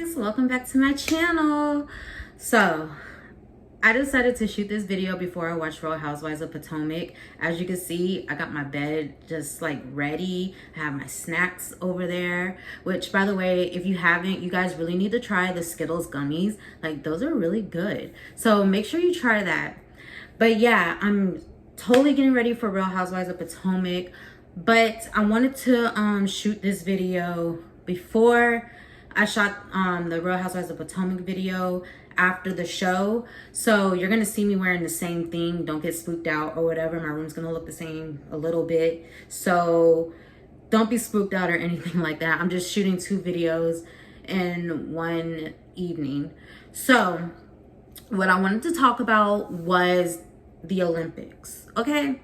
guys, welcome back to my channel. So I decided to shoot this video before I watch Real Housewives of Potomac. As you can see, I got my bed just like ready. I have my snacks over there, which by the way, if you haven't, you guys really need to try the Skittles gummies. Like, those are really good, so make sure you try that. But yeah, I'm totally getting ready for Real Housewives of Potomac, but I wanted to shoot this video before I shot the Real Housewives of Potomac video after the show. So you're gonna see me wearing the same thing. Don't get spooked out or whatever. My room's gonna look the same a little bit, so don't be spooked out or anything like that. I'm just shooting 2 videos in one evening. So what I wanted to talk about was the Olympics, okay?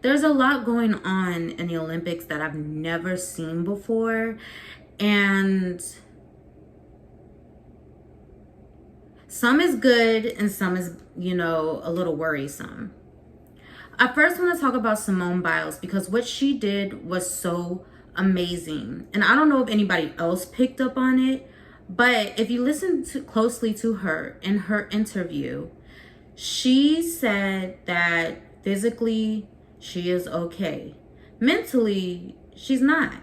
There's a lot going on in the Olympics that I've never seen before, and some is good and some is, you know, a little worrisome. I first want to talk about Simone Biles because what she did was so amazing. And I don't know if anybody else picked up on it, but if you listen closely to her in her interview, she said that physically she is okay. Mentally, she's not.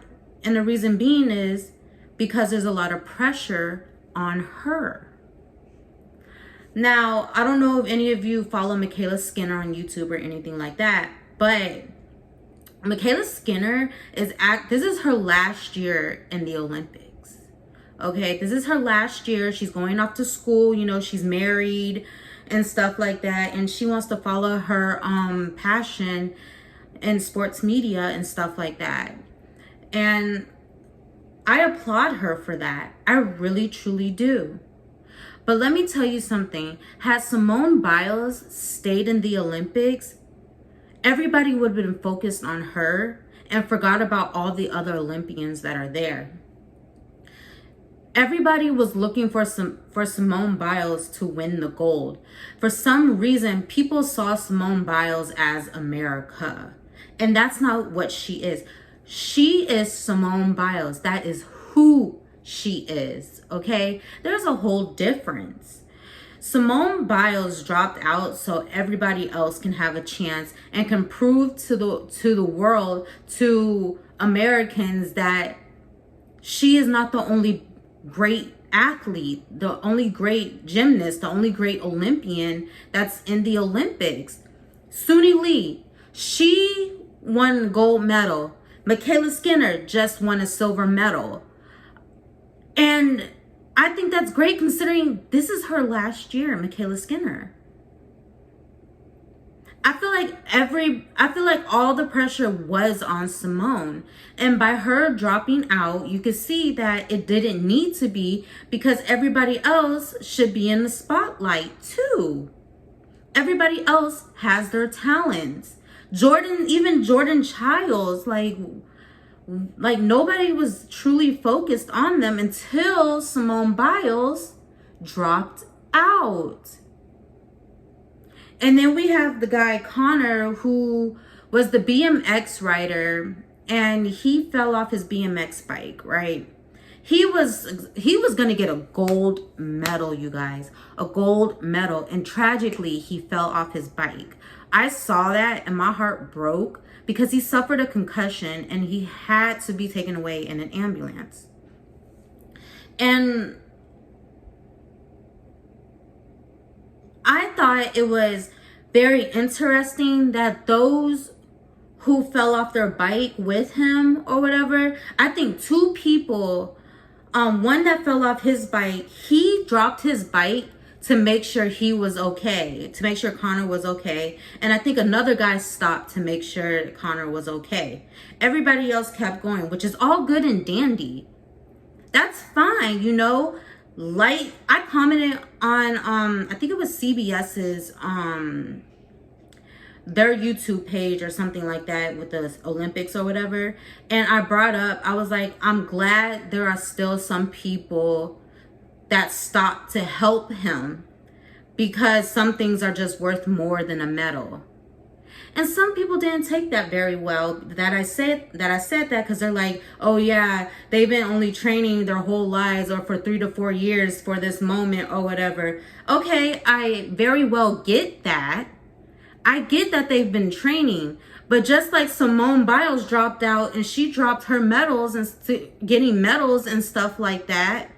And the reason being is because there's a lot of pressure on her. Now, I don't know if any of you follow Michaela Skinner on YouTube or anything like that, but Michaela Skinner this is her last year in the Olympics. Okay, this is her last year. She's going off to school, you know, she's married and stuff like that, and she wants to follow her passion in sports media and stuff like that. And I applaud her for that. I really truly do. But let me tell you something. Had Simone Biles stayed in the Olympics, everybody would have been focused on her and forgot about all the other Olympians that are there. Everybody was looking for Simone Biles to win the gold. For some reason, people saw Simone Biles as America. And that's not what she is. She is Simone Biles. That is who she is, okay? There's a whole difference. Simone Biles dropped out so everybody else can have a chance and can prove to the world, to Americans, that she is not the only great athlete, the only great gymnast, the only great Olympian that's in the Olympics. Suni Lee, she won gold medal. Michaela Skinner just won a silver medal. And I think that's great considering this is her last year, Michaela Skinner. I feel like all the pressure was on Simone. And by her dropping out, you could see that it didn't need to be, because everybody else should be in the spotlight too. Everybody else has their talents. Even Jordan Childs, like nobody was truly focused on them until Simone Biles dropped out. And then we have the guy Connor, who was the BMX rider, and he fell off his BMX bike, right? He was going to get a gold medal, you guys, a gold medal. And tragically, he fell off his bike. I saw that and my heart broke because he suffered a concussion and he had to be taken away in an ambulance. And I thought it was very interesting that those who fell off their bike with him or whatever, I think 2 people, one that fell off his bike, he dropped his bike to make sure he was okay, to make sure Connor was okay. And I think another guy stopped to make sure Connor was okay. Everybody else kept going, which is all good and dandy. That's fine, you know? Like, I commented on, I think it was CBS's, their YouTube page or something like that with the Olympics or whatever. And I brought up, I was like, I'm glad there are still some people that stopped to help him, because some things are just worth more than a medal. And some people didn't take that very well, that I said that, because they're like, oh yeah, they've been only training their whole lives or for 3 to 4 years for this moment or whatever. Okay, I very well get that. I get that they've been training, but just like Simone Biles dropped out and she dropped her medals and getting medals and stuff like that,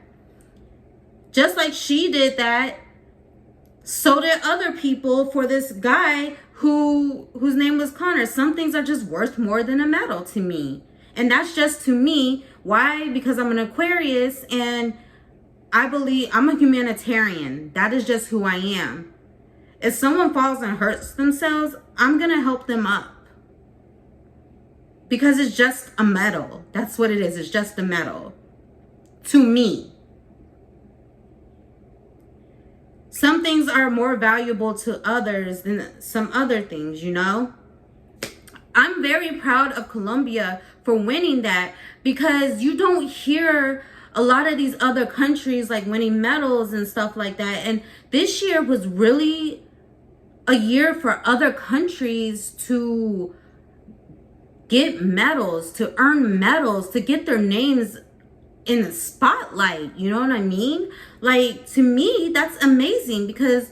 just like she did that, so did other people for this guy whose name was Connor. Some things are just worth more than a medal to me. And that's just to me. Why? Because I'm an Aquarius and I believe I'm a humanitarian. That is just who I am. If someone falls and hurts themselves, I'm going to help them up. Because it's just a medal. That's what it is. It's just a medal. To me. Some things are more valuable to others than some other things, you know? I'm very proud of Colombia for winning that, because you don't hear a lot of these other countries like winning medals and stuff like that. And this year was really a year for other countries to get medals, to earn medals, to get their names in the spotlight. You know what I mean? Like, to me, that's amazing, because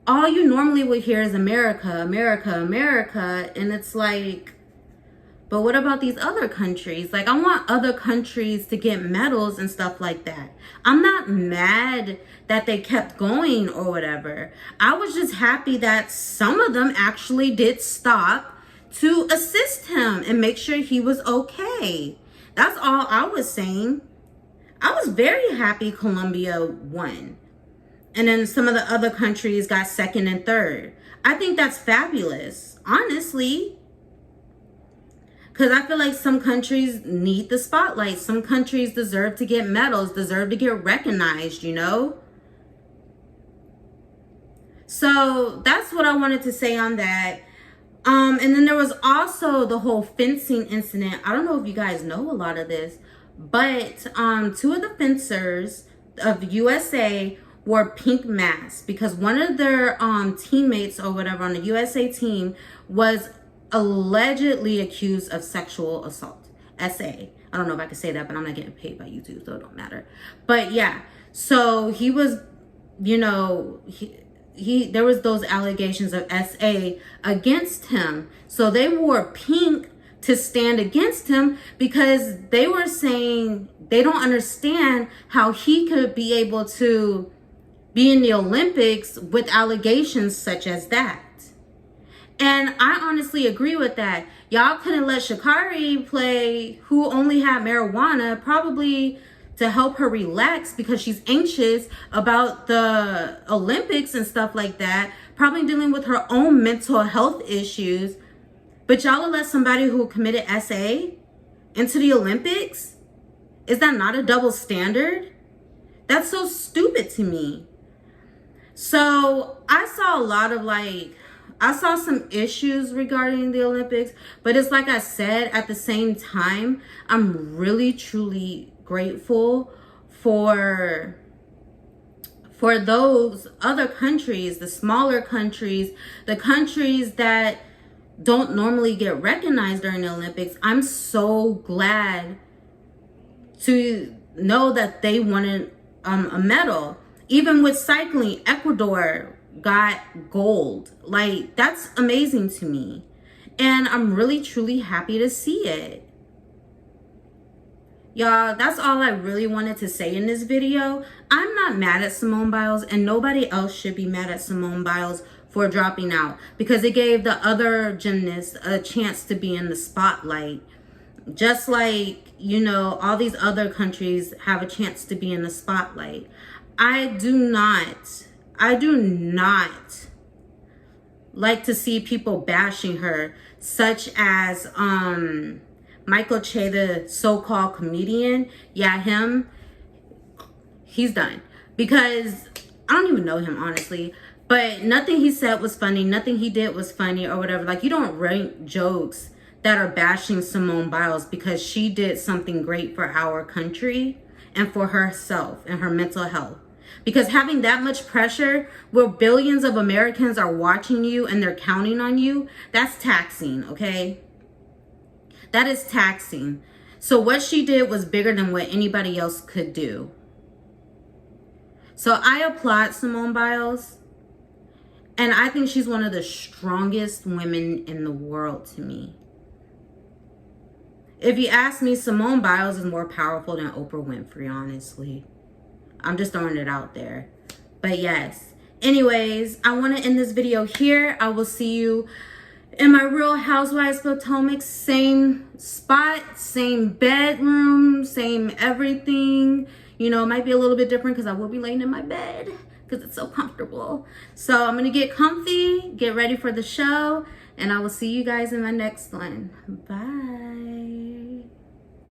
all you normally would hear is America, America, America. And it's like, but what about these other countries? Like, I want other countries to get medals and stuff like that. I'm not mad that they kept going or whatever. I was just happy that some of them actually did stop to assist him and make sure he was okay. That's all I was saying. I was very happy Colombia won. And then some of the other countries got second and third. I think that's fabulous, honestly. Because I feel like some countries need the spotlight. Some countries deserve to get medals, deserve to get recognized, you know? So that's what I wanted to say on that. And then there was also the whole fencing incident. I don't know if you guys know a lot of this, but 2 of the fencers of USA wore pink masks because one of their teammates or whatever on the USA team was allegedly accused of sexual assault. SA. I don't know if I can say that, but I'm not getting paid by YouTube, so it don't matter. But yeah, so he was, you know, there was those allegations of SA against him. So they wore pink to stand against him because they were saying they don't understand how he could be able to be in the Olympics with allegations such as that. And I honestly agree with that. Y'all couldn't let Sha'Carri play, who only had marijuana, probably to help her relax because she's anxious about the Olympics and stuff like that, probably dealing with her own mental health issues. But y'all will let somebody who committed SA into the Olympics? Is that not a double standard? That's so stupid to me. So I saw a lot of I saw some issues regarding the Olympics, but it's like I said, at the same time, I'm really, truly grateful for those other countries, the smaller countries, the countries that don't normally get recognized during the Olympics. I'm so glad to know that they wanted a medal. Even with cycling, Ecuador got gold. Like, that's amazing to me. And I'm really, truly happy to see it. Y'all, that's all I really wanted to say in this video. I'm not mad at Simone Biles, and nobody else should be mad at Simone Biles for dropping out, because it gave the other gymnasts a chance to be in the spotlight. Just like, you know, all these other countries have a chance to be in the spotlight. I do not like to see people bashing her, such as Michael Che, the so-called comedian. Yeah, him, he's done. Because I don't even know him, honestly. But nothing he said was funny. Nothing he did was funny or whatever. Like, you don't write jokes that are bashing Simone Biles because she did something great for our country and for herself and her mental health. Because having that much pressure where billions of Americans are watching you and they're counting on you, that's taxing, okay? That is taxing. So what she did was bigger than what anybody else could do. So I applaud Simone Biles. And I think she's one of the strongest women in the world to me. If you ask me, Simone Biles is more powerful than Oprah Winfrey, honestly. I'm just throwing it out there. But yes. Anyways, I want to end this video here. I will see you in my Real Housewives Potomac. Same spot, same bedroom, same everything. You know, it might be a little bit different because I will be laying in my bed because it's so comfortable. So I'm going to get comfy, get ready for the show, and I will see you guys in my next one. Bye.